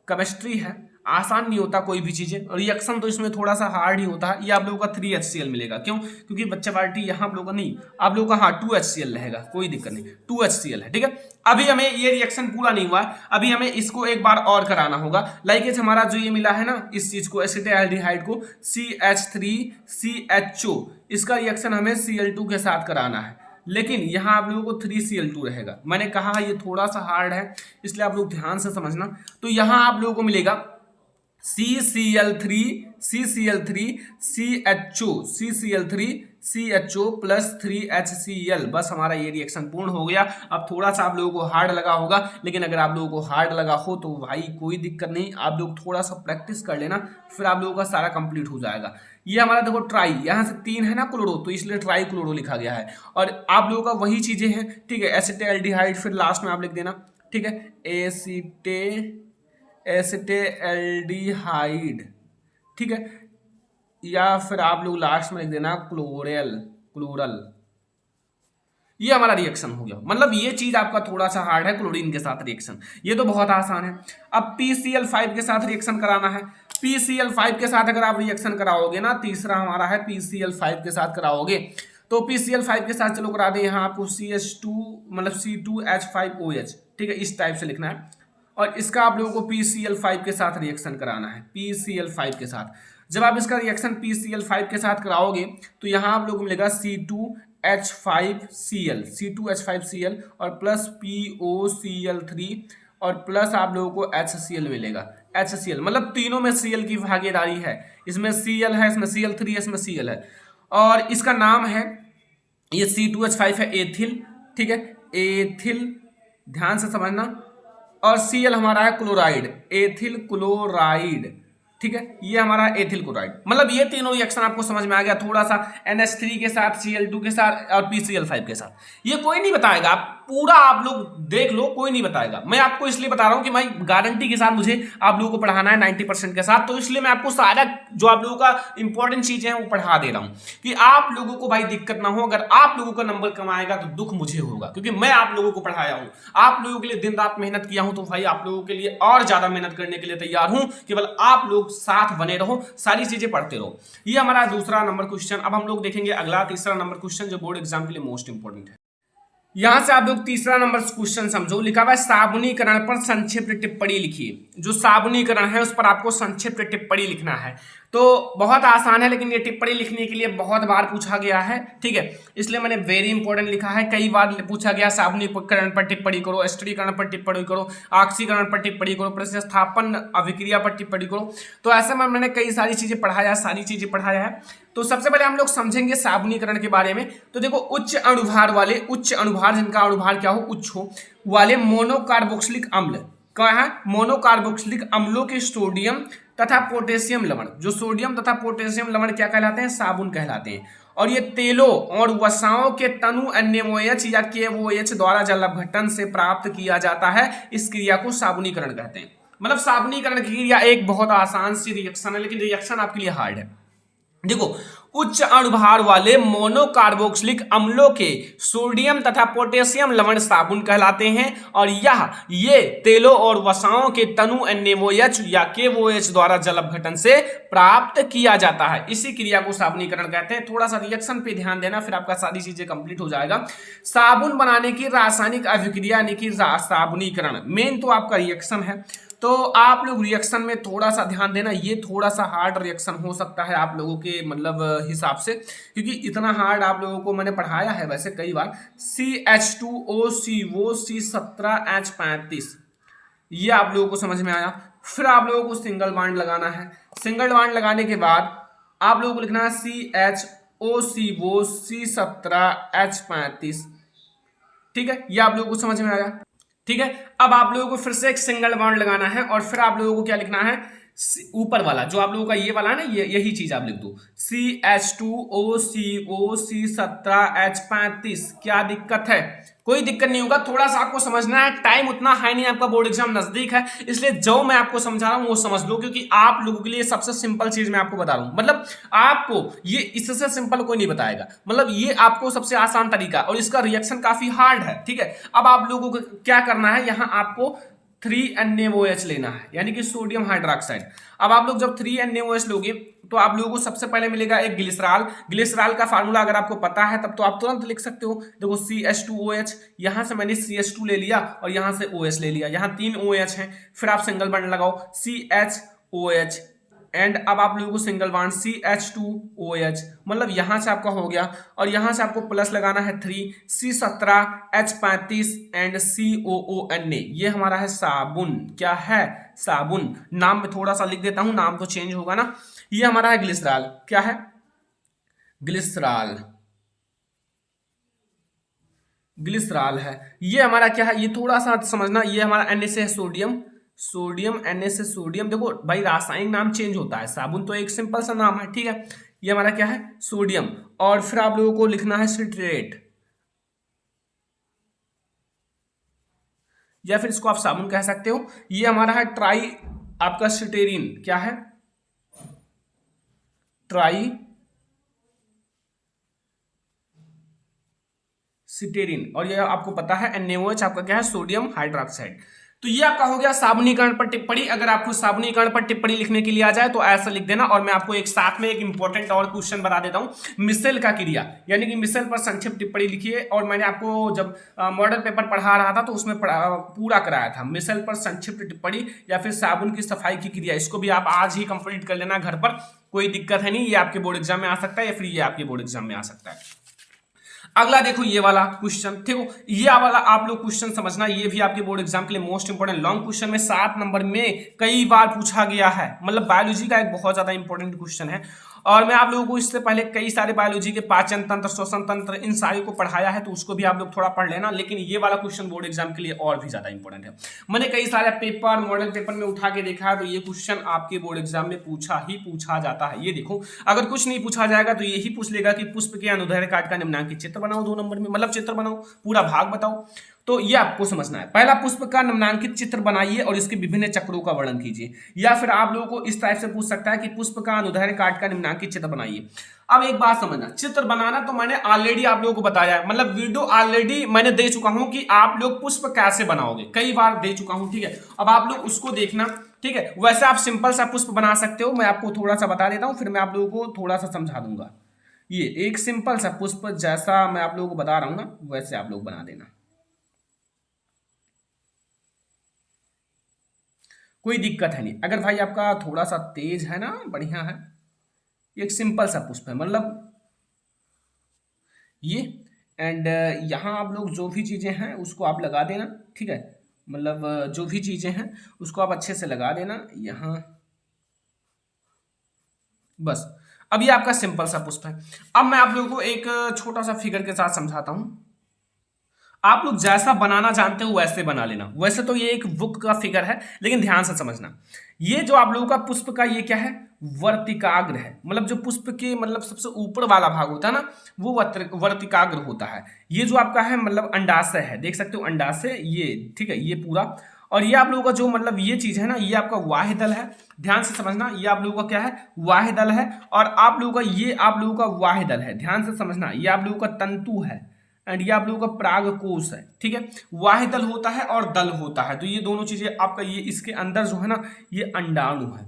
[SPEAKER 1] केमिस्ट्री है, आसान नहीं होता कोई भी चीजें, रिएक्शन तो इसमें थोड़ा सा हार्ड ही होता है। ये आप लोगों का 3HCl मिलेगा, क्यों, क्योंकि बच्चा पार्टी यहाँ आप लोगों का नहीं, आप लोगों का हाँ 2HCl रहेगा, कोई दिक्कत नहीं, 2HCl है, ठीक है। अभी हमें ये रिएक्शन पूरा नहीं हुआ है, अभी हमें इसको एक बार और कराना होगा। लाइक हमारा जो ये मिला है ना, इस चीज को एसिटाल्डिहाइड को, CH3CHO, इसका रिएक्शन हमें Cl2 के साथ कराना है, लेकिन यहां आप लोगों को 3Cl2 रहेगा। मैंने कहा ये थोड़ा सा हार्ड है, इसलिए आप लोग ध्यान से समझना। तो यहां आप लोगों को मिलेगा CCl3CCl3CHO प्लस 3HCl। बस हमारा ये रिएक्शन पूर्ण हो गया। अब थोड़ा सा आप लोगों को हार्ड लगा होगा, लेकिन अगर आप लोगों को हार्ड लगा हो तो भाई कोई दिक्कत नहीं, आप लोग थोड़ा सा प्रैक्टिस कर लेना, फिर आप लोगों का सारा कंप्लीट हो जाएगा। ये हमारा देखो ट्राई, यहाँ से 3 है ना क्लोरो, तो इसलिए ट्राई क्लोरो लिखा गया है। और आप लोगों का वही चीजें हैं, ठीक है, एसिटाल्डिहाइड, फिर लास्ट में आप लिख देना, ठीक है, एसिटाल्डिहाइड, ठीक है, या फिर आप लोग लास्ट में लिख देना क्लोरल। ये हमारा रिएक्शन हो गया। मतलब ये चीज आपका थोड़ा सा हार्ड है, क्लोरीन के साथ रिएक्शन, ये तो बहुत आसान है। अब PCl5 के साथ रिएक्शन कराना है। PCl5 के साथ अगर आप रिएक्शन कराओगे ना, तीसरा हमारा है PCl5 के साथ कराओगे, तो PCl5 के साथ चलो करा दे। यहाँ आपको CH2 मतलब C2H5OH, ठीक है, इस टाइप से लिखना है। और इसका आप लोगों को PCl5 के साथ रिएक्शन कराना है, PCl5 के साथ। जब आप इसका रिएक्शन PCl5 के साथ कराओगे तो यहाँ आप लोगों को मिलेगा C2H5Cl और प्लस POCl3 और प्लस आप लोगों को HCl मिलेगा। HCl मतलब तीनों में Cl की भागीदारी है, इसमें Cl है, इसमें Cl3 है, इसमें Cl है, और इसका नाम है, ये C2H5 है एथिल, ठीक है, एथिल, ध्यान से समझना। और Cl हमारा है क्लोराइड, एथिल क्लोराइड, ठीक है, ये हमारा एथिल क्लोराइड। मतलब ये तीनों रिएक्शन आपको समझ में आ गया। थोड़ा सा NH3 के साथ, Cl2 के साथ और PCl5 के साथ, ये कोई नहीं बताएगा, आप पूरा आप लोग देख लो, कोई नहीं बताएगा। मैं आपको इसलिए बता रहा हूं कि भाई गारंटी के साथ मुझे आप लोगों को पढ़ाना है 90% के साथ, तो इसलिए मैं आपको सारा जो आप लोगों का इंपॉर्टेंट चीजें हैं वो पढ़ा दे रहा हूं कि आप लोगों को भाई दिक्कत ना हो। अगर आप लोगों का नंबर कम आएगा तो दुख मुझे होगा, क्योंकि मैं आप लोगों को पढ़ाया हूं, आप लोगों के लिए दिन रात मेहनत किया हूं, तो भाई आप लोगों के लिए और ज्यादा मेहनत करने के लिए तैयार हूं। केवल आप लोग साथ बने रहो, सारी चीजें पढ़ते रहो। ये हमारा दूसरा नंबर क्वेश्चन। अब हम लोग देखेंगे अगला तीसरा नंबर क्वेश्चन, जो बोर्ड एग्जाम के लिए मोस्ट इंपोर्टेंट है। यहां से आप लोग तीसरा नंबर क्वेश्चन समझो। लिखा हुआ है साबुनीकरण पर संक्षिप्त टिप्पणी लिखिए। जो साबुनीकरण है उस पर आपको संक्षिप्त टिप्पणी लिखना है। तो बहुत आसान है, लेकिन ये टिप्पणी लिखने के लिए बहुत बार पूछा गया है, ठीक है, इसलिए मैंने वेरी इंपॉर्टेंट लिखा है। कई बार पूछा गया साबुनीकरण पर टिप्पणी करो, एस्टरीकरण पर टिप्पणी करो, ऑक्सीकरण पर टिप्पणी करो, प्रतिस्थापन अभिक्रिया पर टिप्पणी करो। तो ऐसे में मैंने कई सारी चीजें पढ़ाया, सारी चीजें पढ़ाया है। तो सबसे पहले हम लोग समझेंगे साबुनीकरण के बारे में। तो देखो, उच्च अणुभार वाले, उच्च अणुभार जिनका अणुभार क्या हो, उच्च हो, वाले मोनोकार्बोक्सिलिक अम्ल, क्या है, मोनोकार्बोक्सिलिक अम्लों के सोडियम तथा पोटेशियम लवण, जो सोडियम तथा पोटेशियम लवण क्या कहलाते हैं, साबुन कहलाते हैं। और ये तेलों और वसाओं के तनु NaOH या KOH द्वारा जल अपघटन से प्राप्त किया जाता है। इस क्रिया को साबुनीकरण कहते हैं। मतलब साबुनीकरण की क्रिया एक बहुत आसान सी रिएक्शन है, लेकिन रिएक्शन आपके लिए हार्ड है। देखो, उच्च अणुभार वाले मोनोकार्बोक्सिलिक अम्लों के सोडियम तथा पोटेशियम लवण साबुन कहलाते हैं, और ये तेलों और वसाओं के तनु NaOH या KOH द्वारा जल अपघटन से प्राप्त किया जाता है। इसी क्रिया को साबुनीकरण कहते हैं। थोड़ा सा रिएक्शन पे ध्यान देना, फिर आपका सारी चीजें कंप्लीट हो जाएगा। साबुन बनाने की रासायनिक अभिक्रिया यानी कि साबुनीकरण, मेन तो आपका रिएक्शन है। तो आप लोग रिएक्शन में थोड़ा सा ध्यान देना, ये थोड़ा सा हार्ड रिएक्शन हो सकता है आप लोगों के मतलब हिसाब से, क्योंकि इतना हार्ड आप लोगों को मैंने पढ़ाया है वैसे कई बार। CH2O C17H35, ये आप लोगों को समझ में आया। फिर आप लोगों को सिंगल बॉन्ड लगाना है। सिंगल बॉन्ड लगाने के बाद आप लोगों को लिखना है CHOCO C17H35, ठीक है, ये आप लोगों को समझ में आया, ठीक है। अब आप लोगों को फिर से एक सिंगल बॉन्ड लगाना है, और फिर आप लोगों को क्या लिखना है, ऊपर वाला जो आप लोगों का ये वाला है ना, यही चीज आप लिख दो, CH2O C17H35। क्या दिक्कत है, कोई दिक्कत नहीं होगा। थोड़ा सा आपको समझना है, टाइम उतना है नहीं, आपका बोर्ड एग्जाम नजदीक है, इसलिए जो मैं आपको समझा रहा हूं वो समझ लो, क्योंकि आप लोगों के लिए सबसे सिंपल चीज मैं आपको बता रहा हूं। मतलब आपको ये इससे सिंपल कोई नहीं बताएगा, मतलब ये आपको सबसे आसान तरीका, और इसका रिएक्शन काफी हार्ड है, ठीक है। अब आप लोगों को क्या करना है, यहां आपको 3NaOH लेना है, यानी कि सोडियम हाइड्रोक्साइड। अब आप लोग जब 3NaOH लोगे तो आप लोगों को सबसे पहले मिलेगा एक ग्लिसरॉल। ग्लिसरॉल का फार्मूला अगर आपको पता है तब तो आप तुरंत लिख सकते हो। देखो, CH2OH, यहां से मैंने CH2 ले लिया और यहां से OH ले लिया, यहां 3 OH हैं। फिर आप सिंगल बॉन्ड लगाओ CHOH, एंड अब आप लोगों को सिंगल बॉन्ड CH2OH, मतलब यहां से आपका हो गया, और यहां से आपको प्लस लगाना है 3 C17H35 एंड COONA। ये हमारा है साबुन। क्या है, साबुन। नाम में थोड़ा सा लिख देता हूं, नाम तो चेंज होगा ना। ये हमारा है ग्लिसरॉल। क्या है, ग्लिसरॉल, ग्लिसरॉल है। ये हमारा क्या है, ये थोड़ा सा समझना, ये हमारा Na से है सोडियम, सोडियम Na से सोडियम। देखो भाई, रासायनिक नाम चेंज होता है, साबुन तो एक सिंपल सा नाम है, ठीक है। ये हमारा क्या है, सोडियम। और फिर आप लोगों को लिखना है सिट्रेट, या फिर इसको आप साबुन कह सकते हो। ये हमारा है ट्राई, आपका सिटेरिन। क्या है, ट्राई सिटेरिन। और ये आपको पता है NaOH आपका क्या है, सोडियम हाइड्रोक्साइड। तो ये आपका हो गया साबुनीकरण पर टिप्पणी। अगर आपको साबुनीकरण पर टिप्पणी लिखने के लिए आ जाए तो ऐसा लिख देना। और मैं आपको एक साथ में एक इंपॉर्टेंट और क्वेश्चन बता देता हूं, मिसेल का क्रिया, यानी कि मिसेल पर संक्षिप्त टिप्पणी लिखिए। और मैंने आपको जब मॉडल पेपर पढ़ा रहा था तो उसमें पूरा कराया था, मिसेल पर संक्षिप्त टिप्पणी या फिर साबुन की सफाई की क्रिया। इसको भी आप आज ही कंप्लीट कर लेना घर पर, कोई दिक्कत है नहीं। ये आपके बोर्ड एग्जाम में आ सकता है, या फिर ये आपके बोर्ड एग्जाम में आ सकता है। अगला देखो ये वाला क्वेश्चन, देखो ये वाला आप लोग क्वेश्चन समझना, ये भी आपके बोर्ड एग्जाम के लिए मोस्ट इंपोर्टेंट लॉन्ग क्वेश्चन में 7 नंबर में कई बार पूछा गया है। मतलब बायोलॉजी का एक बहुत ज्यादा इंपॉर्टेंट क्वेश्चन है, और मैं आप लोगों को इससे पहले कई सारे बायोलॉजी के पाचन तंत्र, श्वसन तंत्र, इन सारी को पढ़ाया है, तो उसको भी आप लोग थोड़ा पढ़ लेना। लेकिन ये वाला क्वेश्चन बोर्ड एग्जाम के लिए और भी ज्यादा इंपॉर्टेंट है। मैंने कई सारे पेपर, मॉडल पेपर में उठा के देखा है, तो ये क्वेश्चन आपके बोर्ड एग्जाम में पूछा जाता है। ये देखो, अगर कुछ नहीं पूछा जाएगा तो यही पूछ लेगा कि पुष्प के अनुदैर्घ्य काट का निम्नांकित चित्र बनाओ 2 नंबर में, मतलब चित्र बनाओ, पूरा भाग बताओ। तो ये आपको समझना है। पहला, पुष्प का निम्नांकित चित्र बनाइए और इसके विभिन्न चक्रों का वर्णन कीजिए। या फिर आप लोगों को इस टाइप से पूछ सकता है कि पुष्प का अनुदैर्घ्य काट का निम्नांकित चित्र बनाइए। अब एक बात समझना, चित्र बनाना तो मैंने ऑलरेडी आप लोगों को बताया है, मतलब वीडियो ऑलरेडी मैंने दे चुका हूं कि आप लोग पुष्प कैसे बनाओगे, कई बार दे चुका हूं, ठीक है। अब आप लोग उसको देखना, ठीक है। वैसे आप सिंपल सा पुष्प बना सकते हो, मैं आपको थोड़ा सा बता देता हूं, फिर मैं आप लोगों को थोड़ा सा समझा दूंगा। ये एक सिंपल सा पुष्प, जैसा मैं आप लोगों को बता रहा हूं ना, वैसे आप लोग बना देना, कोई दिक्कत है नहीं। अगर भाई आपका थोड़ा सा तेज है ना, बढ़िया है, एक सिंपल सा पुष्प है, मतलब ये। एंड यहाँ आप लोग जो भी चीजें हैं उसको आप लगा देना, ठीक है। मतलब जो भी चीजें हैं उसको आप अच्छे से लगा देना यहाँ, बस। अब ये आपका सिंपल सा पुष्प है। अब मैं आप लोगों को एक छोटा सा फिगर के साथ समझाता हूं, आप लोग जैसा बनाना जानते हो वैसे बना लेना। वैसे तो ये एक बुक का फिगर है, लेकिन ध्यान से समझना। ये जो आप लोगों का पुष्प का ये क्या है, वर्तिकाग्र है। मतलब जो पुष्प के मतलब सबसे ऊपर वाला भाग होता है ना, वो वर्तिकाग्र होता है। ये जो आपका है मतलब अंडाशय है, देख सकते हो अंडाशय, ये ठीक है, ये पूरा। और ये आप लोगों का जो मतलब ये चीज है ना, ये आपका वाहिदल है। ध्यान से समझना, ये आप लोगों का क्या है, वाहिदल है। और आप लोगों का ये आप लोगों का वाहिदल है, ध्यान से समझना। ये आप लोगों का तंतु है, एंड ये आप लोगों का परागकोश है, ठीक है। वाहिदल होता है और दल होता है, तो ये दोनों चीजें आपका, ये इसके अंदर जो है ना, ये अंडाणु है,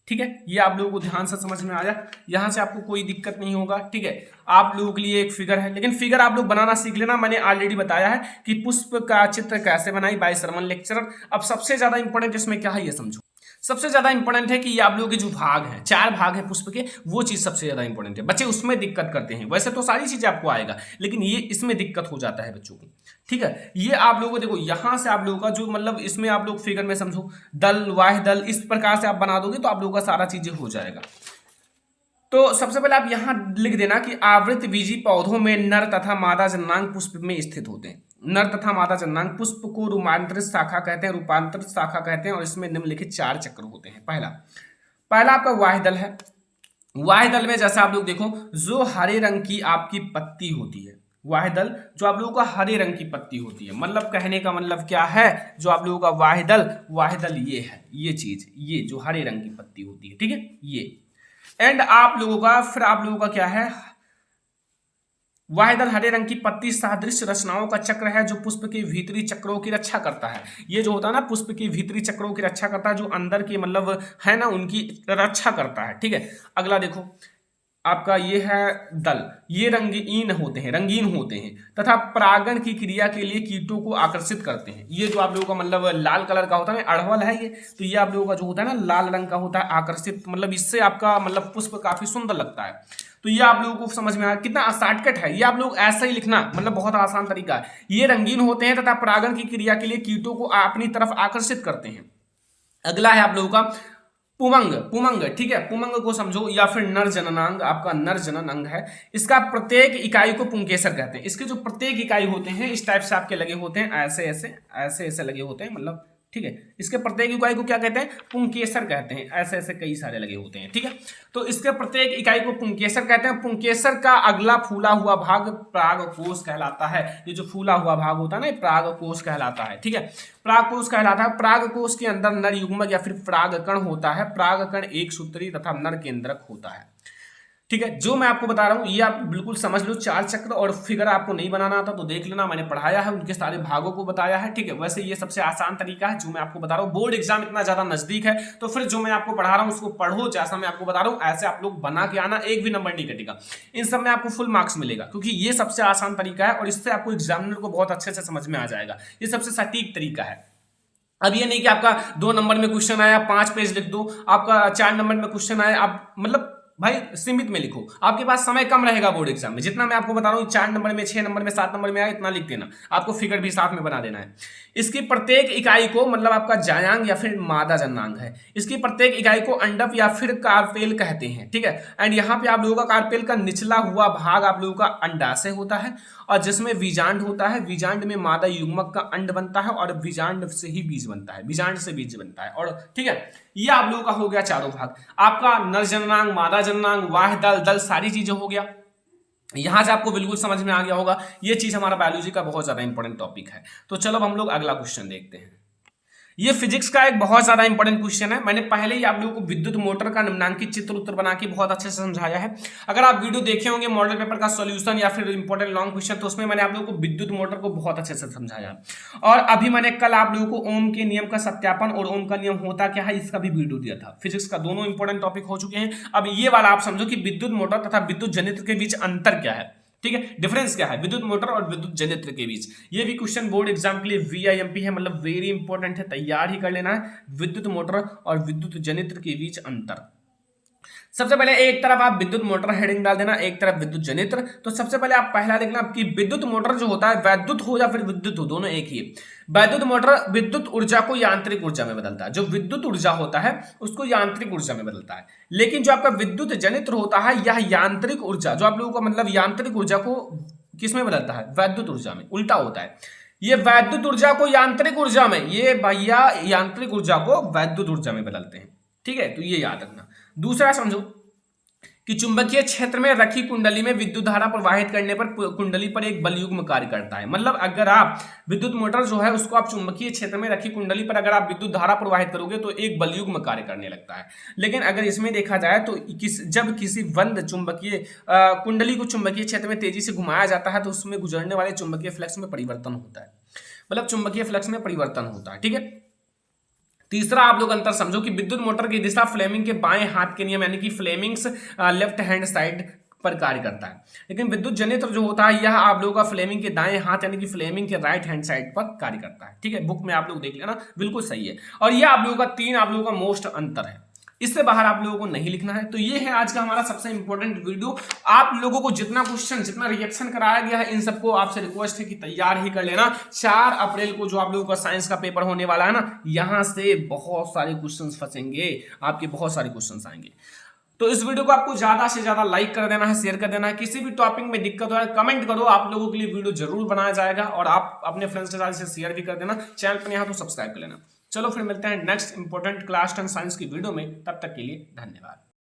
[SPEAKER 1] ठीक है। ये आप लोगों को ध्यान से समझ में आ जाए, यहां से आपको कोई दिक्कत नहीं होगा, ठीक है। आप लोगों के लिए एक फिगर है, लेकिन फिगर आप लोग बनाना सीख लेना। मैंने ऑलरेडी बताया है कि पुष्प का चित्र कैसे बनाई बाय सरमन लेक्चरर। अब सबसे ज्यादा इंपॉर्टेंट इसमें क्या है ये समझो। सबसे ज्यादा इंपॉर्टेंट है कि ये आप लोगों के जो भाग हैं, 4 भाग है पुष्प के, वो चीज सबसे ज्यादा इंपॉर्टेंट है। बच्चे उसमें दिक्कत करते हैं, वैसे तो सारी चीजें आपको आएगा, लेकिन ये इसमें दिक्कत हो जाता है बच्चों को, ठीक है। ये आप लोगों को देखो, यहां से आप लोगों का जो मतलब इसमें आप लोग फिगर में समझो, दल वाह दल, इस प्रकार से आप बना दोगे तो आप लोगों का सारा चीजें हो जाएगा। तो सबसे पहले आप यहां लिख देना कि आवृत बीजी पौधों में नर तथा मादा जननांग पुष्प में स्थित होते हैं। नर तथा मादा जननांग पुष्प को रूपांतरित शाखा कहते हैं, रूपांतरित शाखा कहते हैं, और इसमें निम्नलिखित 4 चक्र होते हैं। पहला आपका वाहिदल है। वाहिदल में जैसा आप लोग देखो, जो हरे रंग की आपकी पत्ती होती है, वाहिदल जो आप लोगों का हरे रंग की पत्ती होती है, मतलब कहने का मतलब क्या है, जो आप लोगों का वाहिदल ये है, ये चीज, ये जो हरे रंग की पत्ती होती है, ठीक है, ये। एंड आप लोगों का, फिर आप लोगों का क्या है, वाहिदल हरे रंग की पत्ती सादृश्य रचनाओं का चक्र है, जो पुष्प के भीतरी चक्रों की रक्षा करता है। ये जो होता है ना, पुष्प के भीतरी चक्रों की रक्षा करता है, जो अंदर के मतलब है ना, उनकी रक्षा करता है, ठीक है। अगला देखो, आपका ये है दल, ये रंगीन होते हैं तथा परागण की क्रिया के लिए कीटों को आकर्षित करते हैं। ये जो आप लोगों का मतलब लाल कलर का होता है, अड़हल है ये, तो ये आप लोगों का जो होता है ना, लाल रंग का होता है, आकर्षित, मतलब इससे आपका मतलब पुष्प काफी सुंदर लगता है। तो ये आप लोगों को समझ में आया, कितना शॉर्टकट है ये, आप लोग ऐसा ही लिखना, मतलब बहुत आसान तरीका है। ये रंगीन होते हैं तथा परागण की क्रिया के लिए कीटों को अपनी तरफ आकर्षित करते हैं। अगला है आप लोगों का पुमंग, ठीक है, पुमंग को समझो, या फिर नर जननांग, आपका नर जनन अंग है। इसका प्रत्येक इकाई को पुंकेसर कहते हैं। इसके जो प्रत्येक इकाई होते हैं इस टाइप से आपके लगे होते हैं, ऐसे लगे होते हैं, मतलब ठीक है। इसके प्रत्येक इकाई को क्या कहते हैं, पुंकेसर कहते हैं। ऐसे कई सारे लगे होते हैं, ठीक है। तो इसके प्रत्येक इकाई को पुंकेसर कहते हैं। पुंकेसर का अगला फूला हुआ भाग परागकोश कहलाता है। ये जो फूला हुआ भाग होता है ना, परागकोश कहलाता है, ठीक है, परागकोश कहलाता है। परागकोश के अंदर नर युग्मक या फिर परागकण होता है। परागकण एक सूत्री तथा नर केंद्रक होता है, ठीक है। जो मैं आपको बता रहा हूं ये आप बिल्कुल समझ लो। 4 चक्र, और फिगर आपको नहीं बनाना आता तो देख लेना, मैंने पढ़ाया है, उनके सारे भागों को बताया है, ठीक है। वैसे ये सबसे आसान तरीका है जो मैं आपको बता रहा हूँ। बोर्ड एग्जाम इतना ज्यादा नजदीक है, तो फिर जो मैं आपको पढ़ा रहा हूँ उसको पढ़ो, जैसा मैं आपको बता रहा हूँ ऐसे आप लोग बना के आना, एक भी नंबर नहीं कटेगा। इन सब में आपको फुल मार्क्स मिलेगा, क्योंकि ये सबसे आसान तरीका है, और इससे आपको एग्जामिनर को बहुत अच्छे से समझ में आ जाएगा। ये सबसे सटीक तरीका है। अब ये नहीं कि आपका 2 नंबर में क्वेश्चन आया 5 पेज लिख दो, आपका 4 नंबर में क्वेश्चन आया, आप मतलब भाई सीमित में लिखो, आपके पास समय कम रहेगा बोर्ड एग्जाम में। जितना मैं आपको बता रहा हूँ 4 नंबर में, 6 नंबर में, 7 नंबर में आए इतना लिख देना, आपको फिगर भी साथ में बना देना है। इसकी प्रत्येक इकाई को, मतलब आपका जायांग या फिर मादा जनांग है, इसकी प्रत्येक इकाई को अंडप या फिर कार्पेल कहते हैं, ठीक है। एंड यहाँ पे आप लोगों का कार्पेल का निचला हुआ भाग आप लोगों का अंडाशय होता है, और जिसमें बीजांड होता है। बीजांड में मादा युग्मक का अंड बनता है और बीजांड से ही बीज बनता है, बीजांड से बीज बनता है। और ठीक है, ये आप लोगों का हो गया चारों भाग, आपका नर जननांग, मादा जननांग, वाह दल, दल सारी चीजें हो गया। यहां से आपको बिल्कुल समझ में आ गया होगा, ये चीज हमारा बायोलॉजी का बहुत ज्यादा इंपॉर्टेंट टॉपिक है। तो चलो अब हम लोग अगला क्वेश्चन देखते हैं। ये फिजिक्स का एक बहुत ज्यादा इंपॉर्टेंट क्वेश्चन है। मैंने पहले ही आप लोगों को विद्युत मोटर का निम्नांकित चित्र उत्तर बना के बहुत अच्छे से समझाया है। अगर आप वीडियो देखे होंगे मॉडल पेपर का सॉल्यूशन या फिर इंपॉर्टेंट लॉन्ग क्वेश्चन, तो उसमें मैंने आप लोगों को विद्युत मोटर को बहुत अच्छे से समझाया। और अभी मैंने कल आप लोगों को ओम के नियम का सत्यापन और ओम का नियम होता क्या है इसका भी वीडियो दिया था। फिजिक्स का दोनों इंपॉर्टेंट टॉपिक हो चुके हैं। अब ये वाला आप समझो कि विद्युत मोटर तथा विद्युत जनित्र के बीच अंतर क्या है, ठीक है, डिफरेंस क्या है विद्युत मोटर और विद्युत जनित्र के बीच। ये भी क्वेश्चन बोर्ड एग्जाम के लिए VIMP है, मतलब वेरी इंपॉर्टेंट है, तैयार ही कर लेना है। विद्युत मोटर और विद्युत जनित्र के बीच अंतर। सबसे पहले एक तरफ आप विद्युत मोटर हेडिंग डाल देना, एक तरफ विद्युत जनित्र। तो सबसे पहले आप पहला देखना कि विद्युत मोटर जो होता है वैद्युत हो या फिर विद्युत हो, दोनों एक ही है। वैद्युत मोटर विद्युत ऊर्जा को यांत्रिक ऊर्जा में बदलता है, जो विद्युत ऊर्जा होता है उसको यांत्रिक ऊर्जा में बदलता है। लेकिन जो आपका विद्युत जनित्र होता है, यह यांत्रिक ऊर्जा, जो आप लोगों का मतलब यांत्रिक ऊर्जा को किस में बदलता है, वैद्युत ऊर्जा में। उल्टा होता है, ये वैद्युत ऊर्जा को यांत्रिक ऊर्जा में, ये भैया यांत्रिक ऊर्जा को वैद्युत ऊर्जा में बदलते हैं, ठीक है। तो ये याद रखना। दूसरा समझो कि चुंबकीय क्षेत्र में रखी कुंडली में विद्युत धारा प्रवाहित करने पर कुंडली पर एक बलयुग्म कार्य करता है। मतलब अगर आप विद्युत मोटर जो है उसको आप चुंबकीय क्षेत्र में रखी कुंडली पर अगर आप विद्युत धारा प्रवाहित करोगे तो एक बलयुग्म कार्य करने लगता है। लेकिन अगर इसमें देखा जाए तो जब किसी बंद चुंबकीय कुंडली को चुंबकीय क्षेत्र में तेजी से घुमाया जाता है तो उसमें गुजरने वाले चुंबकीय फ्लक्स में परिवर्तन होता है, मतलब चुंबकीय फ्लक्स में परिवर्तन होता है, ठीक है। तीसरा आप लोग अंतर समझो कि विद्युत मोटर की दिशा फ्लेमिंग के बाएं हाथ के नियम यानी कि फ्लेमिंग्स लेफ्ट हैंड साइड पर कार्य करता है। लेकिन विद्युत जनित्र जो होता है यह आप लोगों का फ्लेमिंग के दाएं हाथ यानी कि फ्लेमिंग के राइट हैंड साइड पर कार्य करता है, ठीक है। बुक में आप लोग देख लेना, बिल्कुल सही है। और यह आप लोगों का तीन आप लोगों का मोस्ट अंतर है, इससे बाहर आप लोगों को नहीं लिखना है। तो ये है आज का हमारा सबसे इंपॉर्टेंट वीडियो। आप लोगों को जितना क्वेश्चन, जितना रिएक्शन कराया गया है, इन सबको आपसे रिक्वेस्ट है कि तैयार ही कर लेना। 4 अप्रैल को जो आप लोगों का साइंस का पेपर होने वाला है ना, यहां से बहुत सारे क्वेश्चंस फंसेंगे, आपके बहुत सारे क्वेश्चंस आएंगे। तो इस वीडियो को आपको ज्यादा से ज्यादा लाइक कर देना है, शेयर कर देना है। किसी भी टॉपिक में दिक्कत हो है कमेंट करो, आप लोगों के लिए वीडियो जरूर बनाया जाएगा। और आप अपने फ्रेंड्स के साथ इसे शेयर भी कर देना। चैनल पर यहाँ तो सब्सक्राइब कर लेना। चलो फिर मिलते हैं नेक्स्ट इंपॉर्टेंट क्लास 10 साइंस की वीडियो में, तब तक के लिए धन्यवाद।